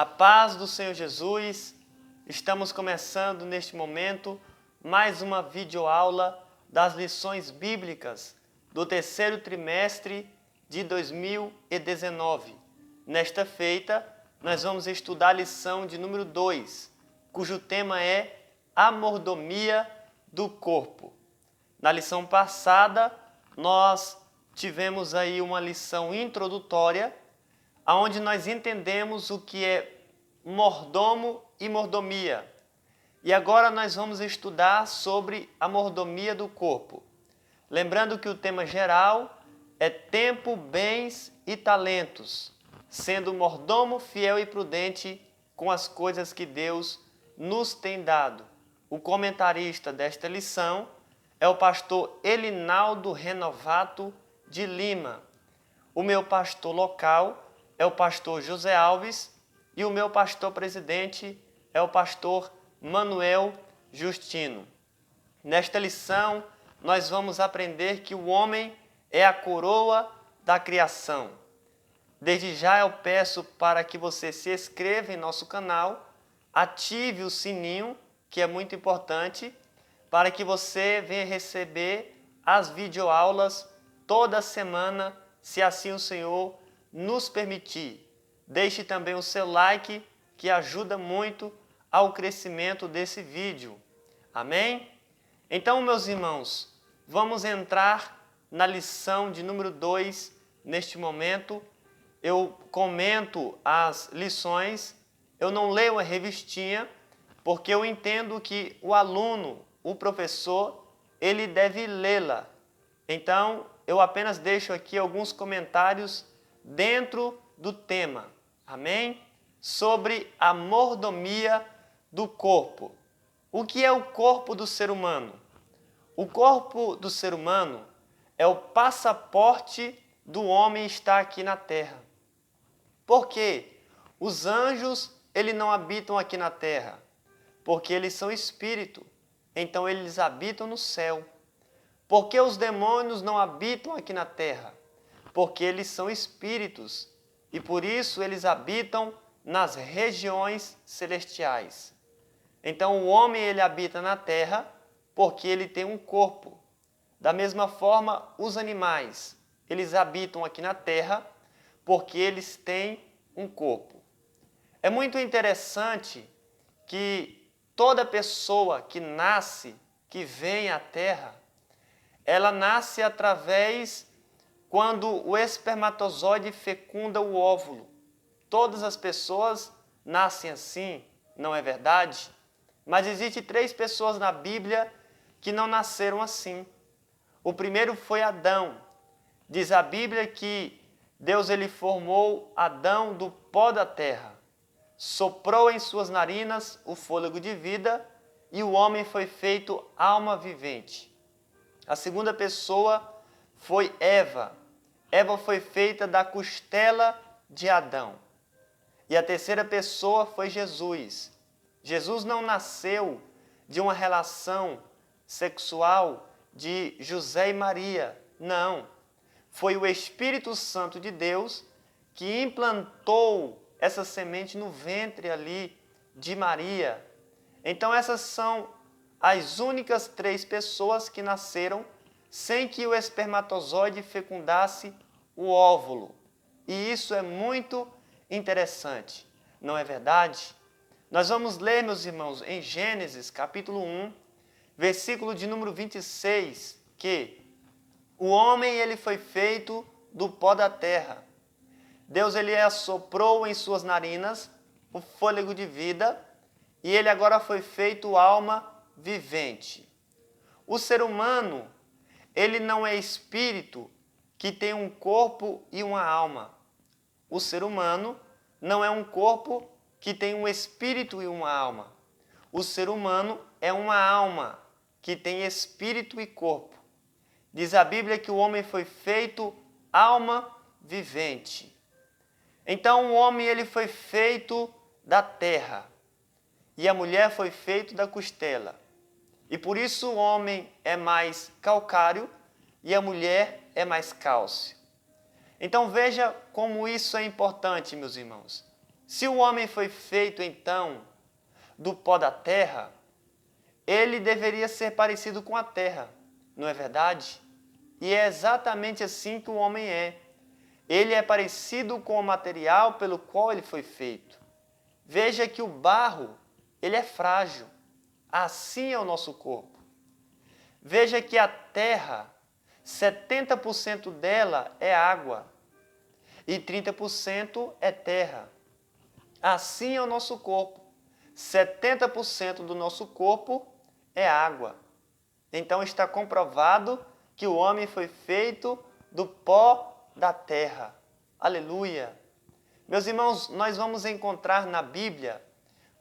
A paz do Senhor Jesus, estamos começando neste momento mais uma videoaula das lições bíblicas do terceiro trimestre de 2019. Nesta feita, nós vamos estudar a lição de número 2, cujo tema é a mordomia do corpo. Na lição passada, nós tivemos aí uma lição introdutória, onde nós entendemos o que é mordomo e mordomia. E agora nós vamos estudar sobre a mordomia do corpo. Lembrando que o tema geral é tempo, bens e talentos, sendo mordomo fiel e prudente com as coisas que Deus nos tem dado. O comentarista desta lição é o pastor Elinaldo Renovato de Lima. O meu pastor local é o pastor José Alves e o meu pastor presidente é o pastor Manuel Justino. Nesta lição, nós vamos aprender que o homem é a coroa da criação. Desde já eu peço para que você se inscreva em nosso canal, ative o sininho, que é muito importante, para que você venha receber as videoaulas toda semana, se assim o Senhor nos permitir. Deixe também o seu like, que ajuda muito ao crescimento desse vídeo. Amém? Então, meus irmãos, vamos entrar na lição de número 2 neste momento. Eu comento as lições, eu não leio a revistinha, porque eu entendo que o aluno, o professor, ele deve lê-la. Então, eu apenas deixo aqui alguns comentários dentro do tema, amém? Sobre a mordomia do corpo. O que é o corpo do ser humano? O corpo do ser humano é o passaporte do homem estar aqui na terra. Por quê? Os anjos, eles não habitam aqui na terra, porque eles são espírito, então eles habitam no céu. Por que os demônios não habitam aqui na terra? Porque eles são espíritos e por isso eles habitam nas regiões celestiais. Então o homem ele habita na terra porque ele tem um corpo. Da mesma forma, os animais, eles habitam aqui na terra porque eles têm um corpo. É muito interessante que toda pessoa que nasce, que vem à terra, ela nasce através quando o espermatozoide fecunda o óvulo. Todas as pessoas nascem assim, não é verdade? Mas existem 3 pessoas na Bíblia que não nasceram assim. O primeiro foi Adão. Diz a Bíblia que Deus ele formou Adão do pó da terra, soprou em suas narinas o fôlego de vida e o homem foi feito alma vivente. A segunda pessoa foi Eva. Eva foi feita da costela de Adão. E a terceira pessoa foi Jesus. Jesus não nasceu de uma relação sexual de José e Maria. Não. Foi o Espírito Santo de Deus que implantou essa semente no ventre ali de Maria. Então essas são as únicas 3 pessoas que nasceram sem que o espermatozoide fecundasse o óvulo. E isso é muito interessante, não é verdade? Nós vamos ler, meus irmãos, em Gênesis, capítulo 1, versículo de número 26, que o homem ele foi feito do pó da terra. Deus ele assoprou em suas narinas o fôlego de vida e ele agora foi feito alma vivente. O ser humano, ele não é espírito que tem um corpo e uma alma. O ser humano não é um corpo que tem um espírito e uma alma. O ser humano é uma alma que tem espírito e corpo. Diz a Bíblia que o homem foi feito alma vivente. Então o homem ele foi feito da terra e a mulher foi feita da costela. E por isso o homem é mais calcário e a mulher é mais cálcio. Então veja como isso é importante, meus irmãos. Se o homem foi feito, então, do pó da terra, ele deveria ser parecido com a terra, não é verdade? E é exatamente assim que o homem é. Ele é parecido com o material pelo qual ele foi feito. Veja que o barro, ele é frágil. Assim é o nosso corpo. Veja que a terra, 70% dela é água e 30% é terra. Assim é o nosso corpo. 70% do nosso corpo é água. Então está comprovado que o homem foi feito do pó da terra. Aleluia! Meus irmãos, nós vamos encontrar na Bíblia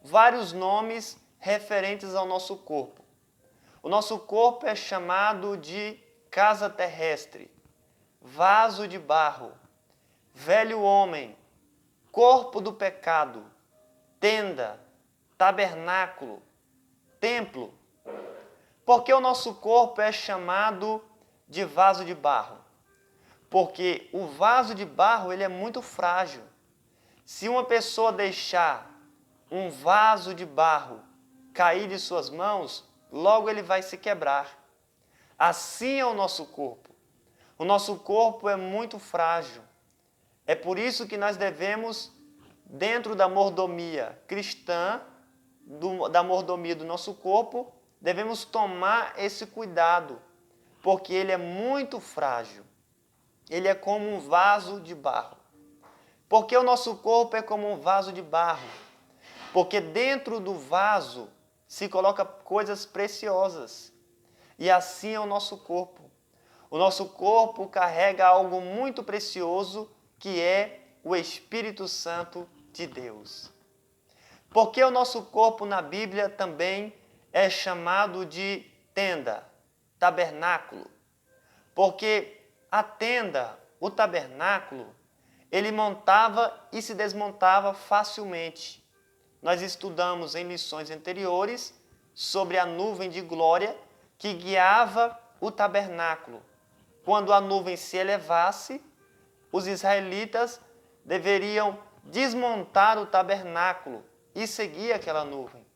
vários nomes referentes ao nosso corpo. O nosso corpo é chamado de casa terrestre, vaso de barro, velho homem, corpo do pecado, tenda, tabernáculo, templo. Por que o nosso corpo é chamado de vaso de barro? Porque o vaso de barro ele é muito frágil. Se uma pessoa deixar um vaso de barro cair de suas mãos, logo ele vai se quebrar. Assim é o nosso corpo. O nosso corpo é muito frágil. É por isso que nós devemos, dentro da mordomia cristã, da mordomia do nosso corpo, devemos tomar esse cuidado, porque ele é muito frágil. Ele é como um vaso de barro. Por que o nosso corpo é como um vaso de barro? Porque dentro do vaso se coloca coisas preciosas. E assim é o nosso corpo. O nosso corpo carrega algo muito precioso, que é o Espírito Santo de Deus. Por que o nosso corpo na Bíblia também é chamado de tenda, tabernáculo? Porque a tenda, o tabernáculo, ele montava e se desmontava facilmente. Nós estudamos em lições anteriores sobre a nuvem de glória que guiava o tabernáculo. Quando a nuvem se elevasse, os israelitas deveriam desmontar o tabernáculo e seguir aquela nuvem.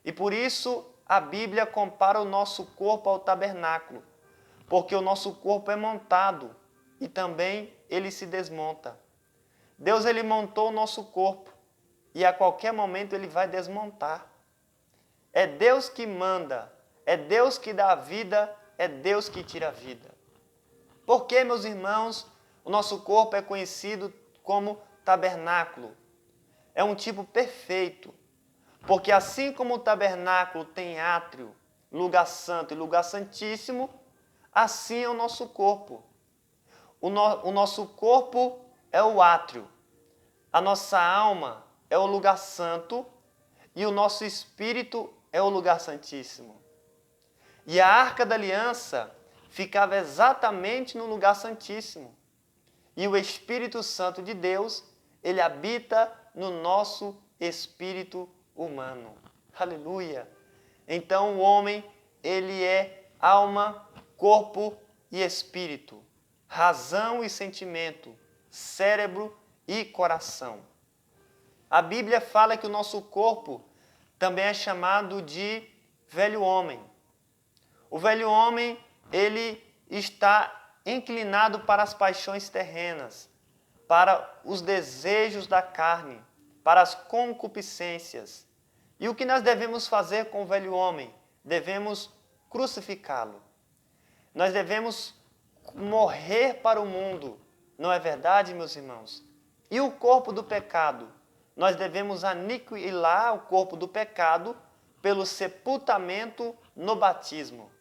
E por isso a Bíblia compara o nosso corpo ao tabernáculo, porque o nosso corpo é montado e também ele se desmonta. Deus ele montou o nosso corpo e a qualquer momento ele vai desmontar. É Deus que manda, é Deus que dá a vida, é Deus que tira a vida. Por que, meus irmãos, o nosso corpo é conhecido como tabernáculo? É um tipo perfeito, porque assim como o tabernáculo tem átrio, lugar santo e lugar santíssimo, assim é o nosso corpo. O nosso corpo é o átrio, a nossa alma é o lugar santo e o nosso espírito é o lugar santíssimo. E a Arca da Aliança ficava exatamente no lugar santíssimo. E o Espírito Santo de Deus, ele habita no nosso espírito humano. Aleluia! Então o homem, ele é alma, corpo e espírito, razão e sentimento, cérebro e coração. A Bíblia fala que o nosso corpo também é chamado de velho homem. O velho homem, ele está inclinado para as paixões terrenas, para os desejos da carne, para as concupiscências. E o que nós devemos fazer com o velho homem? Devemos crucificá-lo. Nós devemos morrer para o mundo, não é verdade, meus irmãos? E o corpo do pecado? Nós devemos aniquilar o corpo do pecado pelo sepultamento no batismo.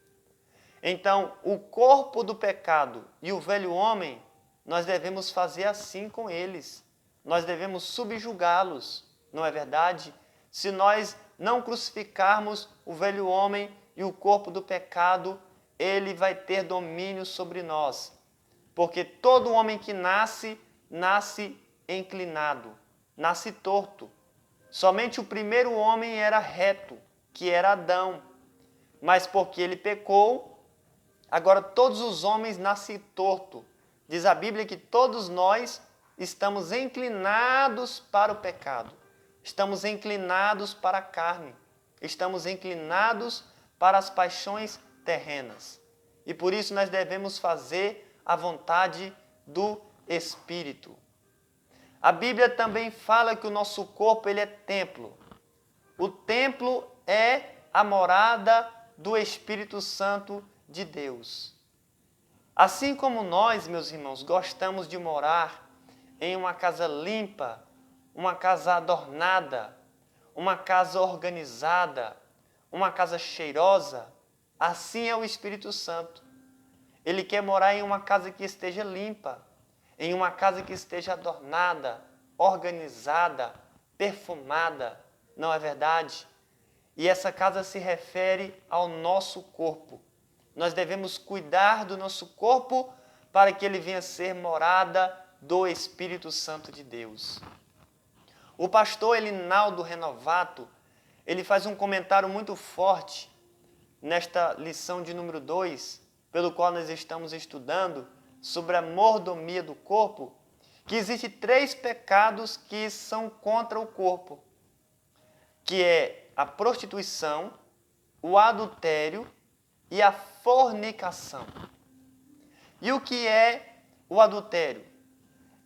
Então, o corpo do pecado e o velho homem, nós devemos fazer assim com eles. Nós devemos subjugá-los, não é verdade? Se nós não crucificarmos o velho homem e o corpo do pecado, ele vai ter domínio sobre nós. Porque todo homem que nasce, nasce inclinado, nasce torto. Somente o primeiro homem era reto, que era Adão. Mas porque ele pecou, agora todos os homens nascem torto. Diz a Bíblia que todos nós estamos inclinados para o pecado, estamos inclinados para a carne, estamos inclinados para as paixões terrenas. E por isso nós devemos fazer a vontade do Espírito. A Bíblia também fala que o nosso corpo ele é templo. O templo é a morada do Espírito Santo de Deus. Assim como nós, meus irmãos, gostamos de morar em uma casa limpa, uma casa adornada, uma casa organizada, uma casa cheirosa, assim é o Espírito Santo. Ele quer morar em uma casa que esteja limpa, em uma casa que esteja adornada, organizada, perfumada, não é verdade? E essa casa se refere ao nosso corpo. Nós devemos cuidar do nosso corpo para que ele venha a ser morada do Espírito Santo de Deus. O pastor Elinaldo Renovato, ele faz um comentário muito forte nesta lição de número 2, pelo qual nós estamos estudando, sobre a mordomia do corpo, que existem 3 pecados que são contra o corpo, que é a prostituição, o adultério e a fornicação. E o que é o adultério?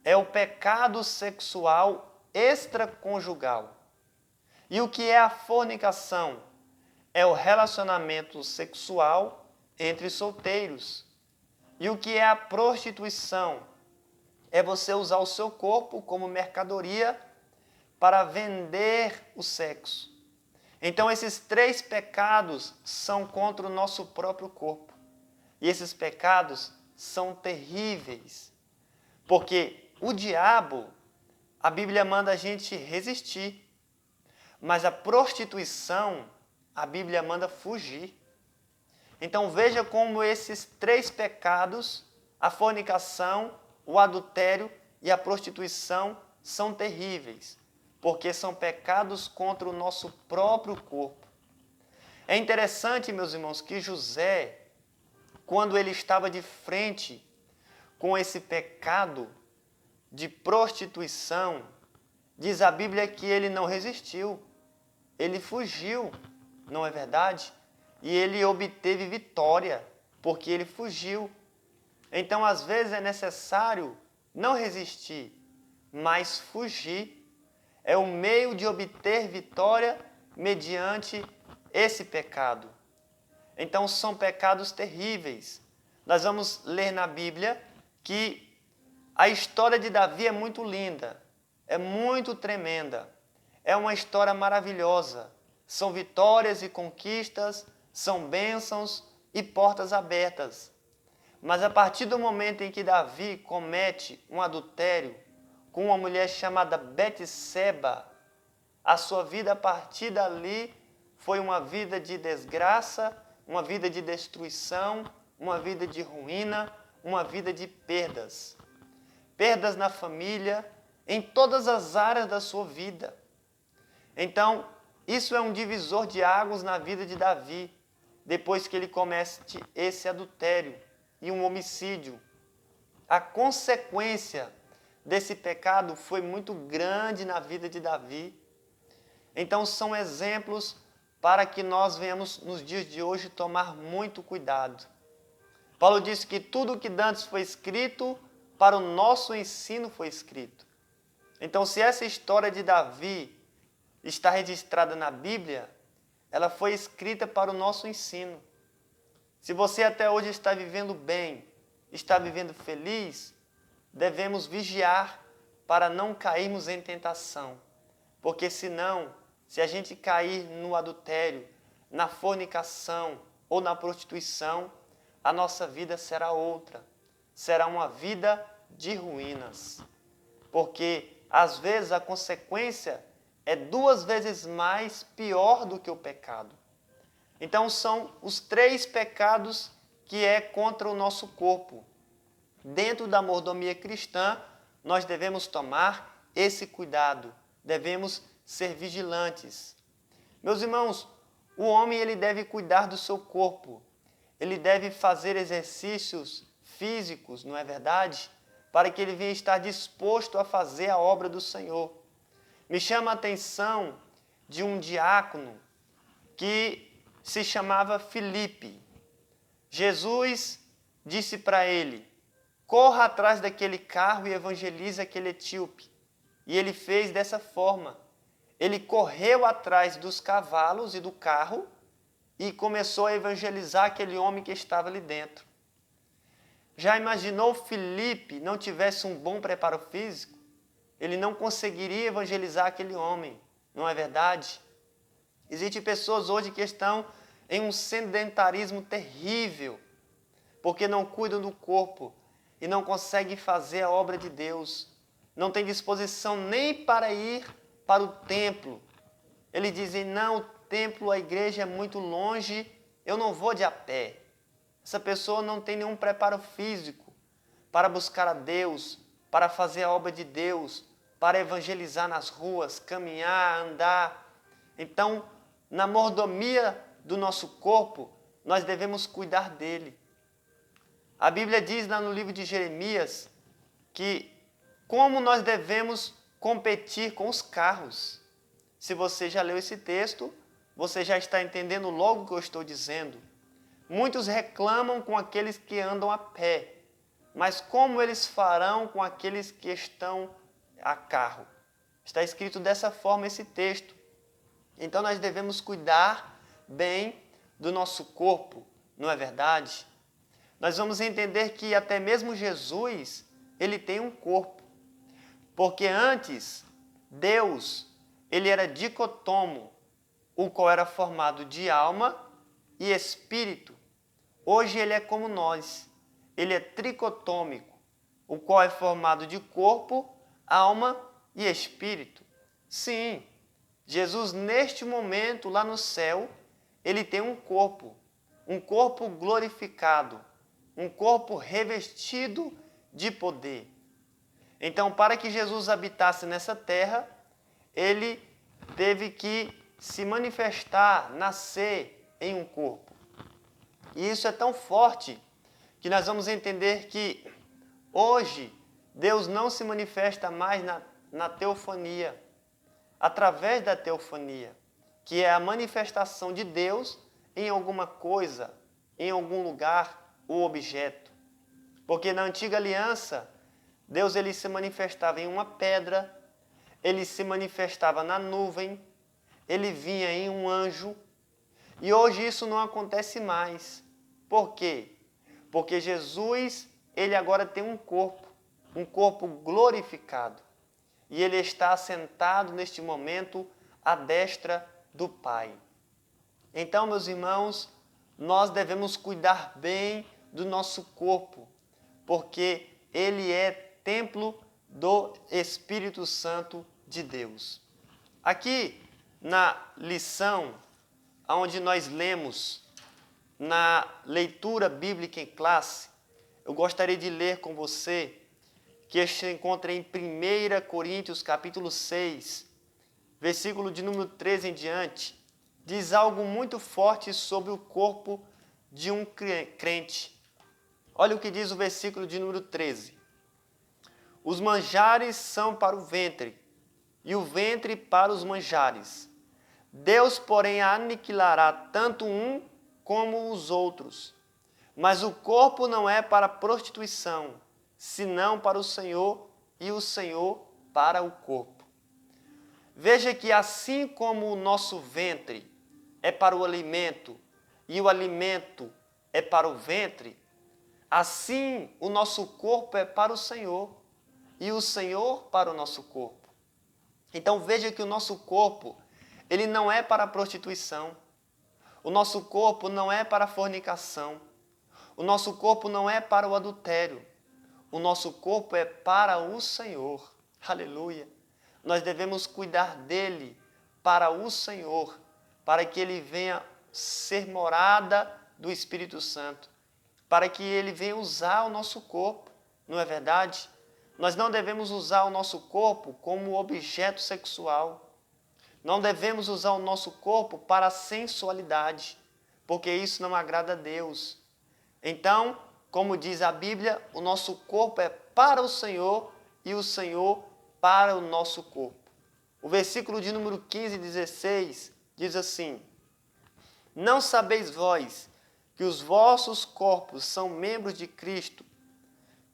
É o pecado sexual extraconjugal. E o que é a fornicação? É o relacionamento sexual entre solteiros. E o que é a prostituição? É você usar o seu corpo como mercadoria para vender o sexo. Então esses 3 pecados são contra o nosso próprio corpo. E esses pecados são terríveis. Porque o diabo, a Bíblia manda a gente resistir. Mas a prostituição, a Bíblia manda fugir. Então veja como esses 3 pecados, a fornicação, o adultério e a prostituição, são terríveis. Porque são pecados contra o nosso próprio corpo. É interessante, meus irmãos, que José, quando ele estava de frente com esse pecado de prostituição, diz a Bíblia que ele não resistiu, ele fugiu, não é verdade? E ele obteve vitória, porque ele fugiu. Então, às vezes, é necessário não resistir, mas fugir. É o meio de obter vitória mediante esse pecado. Então, são pecados terríveis. Nós vamos ler na Bíblia que a história de Davi é muito linda, é muito tremenda, é uma história maravilhosa. São vitórias e conquistas, são bênçãos e portas abertas. Mas a partir do momento em que Davi comete um adultério com uma mulher chamada Betseba, a sua vida a partir dali foi uma vida de desgraça, uma vida de destruição, uma vida de ruína, uma vida de perdas. Perdas na família, em todas as áreas da sua vida. Então, isso é um divisor de águas na vida de Davi, depois que ele comete esse adultério e um homicídio. A consequência desse pecado foi muito grande na vida de Davi. Então são exemplos para que nós venhamos nos dias de hoje tomar muito cuidado. Paulo disse que tudo o que dantes foi escrito, para o nosso ensino foi escrito. Então se essa história de Davi está registrada na Bíblia, ela foi escrita para o nosso ensino. Se você até hoje está vivendo bem, está vivendo feliz, devemos vigiar para não cairmos em tentação. Porque senão, se a gente cair no adultério, na fornicação ou na prostituição, a nossa vida será outra. Será uma vida de ruínas. Porque às vezes a consequência é 2 vezes mais pior do que o pecado. Então são os 3 pecados que é contra o nosso corpo. Dentro da mordomia cristã, nós devemos tomar esse cuidado, devemos ser vigilantes. Meus irmãos, o homem ele deve cuidar do seu corpo, ele deve fazer exercícios físicos, não é verdade? para que ele venha estar disposto a fazer a obra do Senhor. Me chama a atenção de um diácono que se chamava Filipe. Jesus disse para ele: corra atrás daquele carro e evangelize aquele etíope. E ele fez dessa forma. Ele correu atrás dos cavalos e do carro e começou a evangelizar aquele homem que estava ali dentro. Já imaginou Filipe não tivesse um bom preparo físico? Ele não conseguiria evangelizar aquele homem, não é verdade? Existem pessoas hoje que estão em um sedentarismo terrível, porque não cuidam do corpo e não conseguem fazer a obra de Deus. Não têm disposição nem para ir para o templo. Eles dizem: não, o templo, a igreja é muito longe, eu não vou de a pé. Essa pessoa não tem nenhum preparo físico para buscar a Deus, para fazer a obra de Deus, para evangelizar nas ruas, caminhar, andar. Então, na mordomia do nosso corpo, nós devemos cuidar dele. A Bíblia diz lá no livro de Jeremias que como nós devemos competir com os carros. Se você já leu esse texto, você já está entendendo logo o que eu estou dizendo. Muitos reclamam com aqueles que andam a pé, mas como eles farão com aqueles que estão a carro? Está escrito dessa forma esse texto. Então nós devemos cuidar bem do nosso corpo, não é verdade? Nós vamos entender que até mesmo Jesus, ele tem um corpo. Porque antes, Deus, ele era dicotomo, o qual era formado de alma e espírito. Hoje ele é como nós, ele é tricotômico, o qual é formado de corpo, alma e espírito. Sim, Jesus neste momento lá no céu, ele tem um corpo glorificado, um corpo revestido de poder. Então, para que Jesus habitasse nessa terra, ele teve que se manifestar, nascer em um corpo. E isso é tão forte que nós vamos entender que hoje Deus não se manifesta mais na teofania, através da teofania, que é a manifestação de Deus em alguma coisa, em algum lugar ou objeto. Porque na antiga aliança, Deus ele se manifestava em uma pedra, ele se manifestava na nuvem, ele vinha em um anjo. E hoje isso não acontece mais. Por quê? Porque Jesus, ele agora tem um corpo glorificado. E ele está assentado neste momento à destra do Pai. Então, meus irmãos, nós devemos cuidar bem do nosso corpo, porque ele é templo do Espírito Santo de Deus. Aqui na lição, onde nós lemos na leitura bíblica em classe, eu gostaria de ler com você, que se encontra em 1 Coríntios capítulo 6, versículo de número 13 em diante, diz algo muito forte sobre o corpo de um crente. Olha o que diz o versículo de número 13. Os manjares são para o ventre, e o ventre para os manjares. Deus, porém, aniquilará tanto um como os outros. Mas o corpo não é para a prostituição, senão para o Senhor, e o Senhor para o corpo. Veja que assim como o nosso ventre é para o alimento, e o alimento é para o ventre, assim o nosso corpo é para o Senhor, e o Senhor para o nosso corpo. Então veja que o nosso corpo, ele não é para a prostituição. O nosso corpo não é para a fornicação. O nosso corpo não é para o adultério. O nosso corpo é para o Senhor. Aleluia. Nós devemos cuidar dele para o Senhor, para que ele venha ser morada do Espírito Santo, para que ele venha usar o nosso corpo, não é verdade? Nós não devemos usar o nosso corpo como objeto sexual. Não devemos usar o nosso corpo para a sensualidade, porque isso não agrada a Deus. Então, como diz a Bíblia, o nosso corpo é para o Senhor e o Senhor para o nosso corpo. O versículo de número 15 e 16 diz assim: Não sabeis vós que os vossos corpos são membros de Cristo?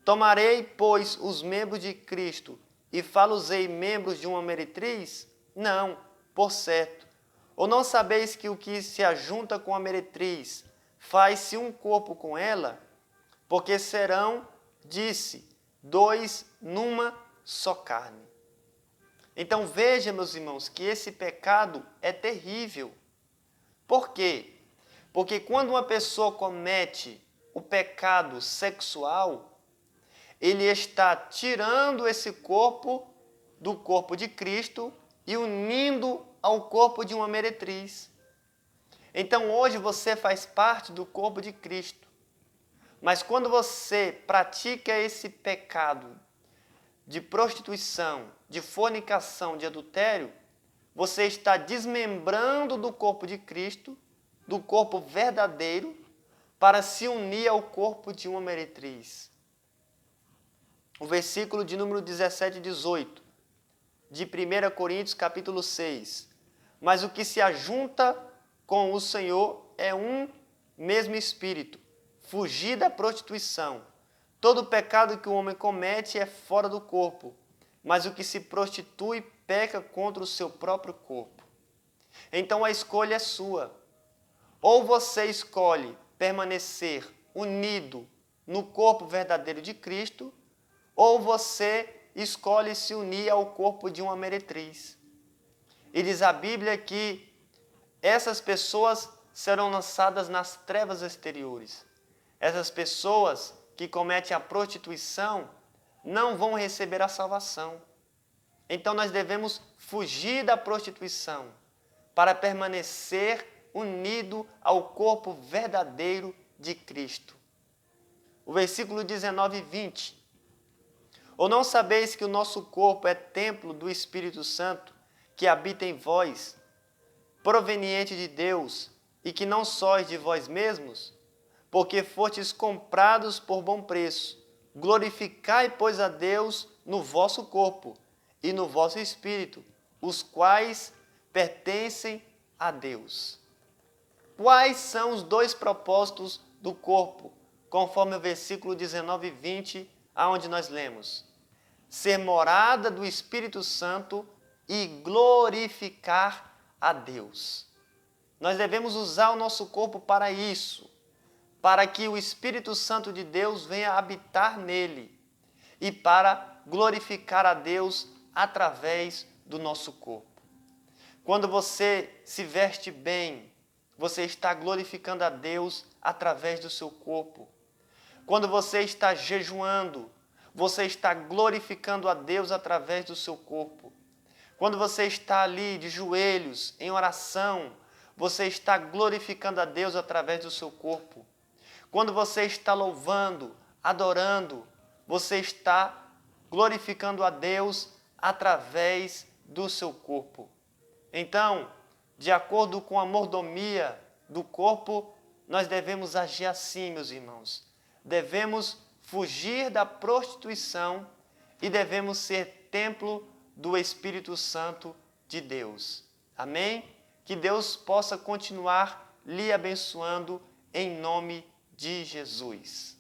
Tomarei, pois, os membros de Cristo e fá-los-ei membros de uma meretriz? Não, por certo. Ou não sabeis que o que se ajunta com a meretriz faz-se um corpo com ela? Porque serão, disse, dois numa só carne. Então veja, meus irmãos, que esse pecado é terrível. Por quê? Porque quando uma pessoa comete o pecado sexual, ele está tirando esse corpo do corpo de Cristo e unindo ao corpo de uma meretriz. Então hoje você faz parte do corpo de Cristo. Mas quando você pratica esse pecado de prostituição, de fornicação, de adultério, você está desmembrando do corpo de Cristo, do corpo verdadeiro, para se unir ao corpo de uma meretriz. O versículo de número 17 e 18, de 1 Coríntios capítulo 6. Mas o que se ajunta com o Senhor é um mesmo espírito. Fugir da prostituição. Todo pecado que o homem comete é fora do corpo, mas o que se prostitui peca contra o seu próprio corpo. Então a escolha é sua. Ou você escolhe permanecer unido no corpo verdadeiro de Cristo, ou você escolhe se unir ao corpo de uma meretriz. E diz a Bíblia que essas pessoas serão lançadas nas trevas exteriores. Essas pessoas que cometem a prostituição não vão receber a salvação. Então nós devemos fugir da prostituição para permanecer unido ao corpo verdadeiro de Cristo. O versículo 19 e 20. Ou não sabeis que o nosso corpo é templo do Espírito Santo, que habita em vós, proveniente de Deus, e que não sois de vós mesmos? Porque fostes comprados por bom preço. Glorificai, pois, a Deus no vosso corpo e no vosso espírito, os quais pertencem a Deus. Quais são os dois propósitos do corpo, conforme o versículo 19 e 20, aonde nós lemos? Ser morada do Espírito Santo e glorificar a Deus. Nós devemos usar o nosso corpo para isso, para que o Espírito Santo de Deus venha habitar nele e para glorificar a Deus através do nosso corpo. Quando você se veste bem, você está glorificando a Deus através do seu corpo. Quando você está jejuando, você está glorificando a Deus através do seu corpo. Quando você está ali de joelhos, em oração, você está glorificando a Deus através do seu corpo. Quando você está louvando, adorando, você está glorificando a Deus através do seu corpo. Então, de acordo com a mordomia do corpo, nós devemos agir assim, meus irmãos. Devemos fugir da prostituição e devemos ser templo do Espírito Santo de Deus. Amém? Que Deus possa continuar lhe abençoando em nome de Jesus.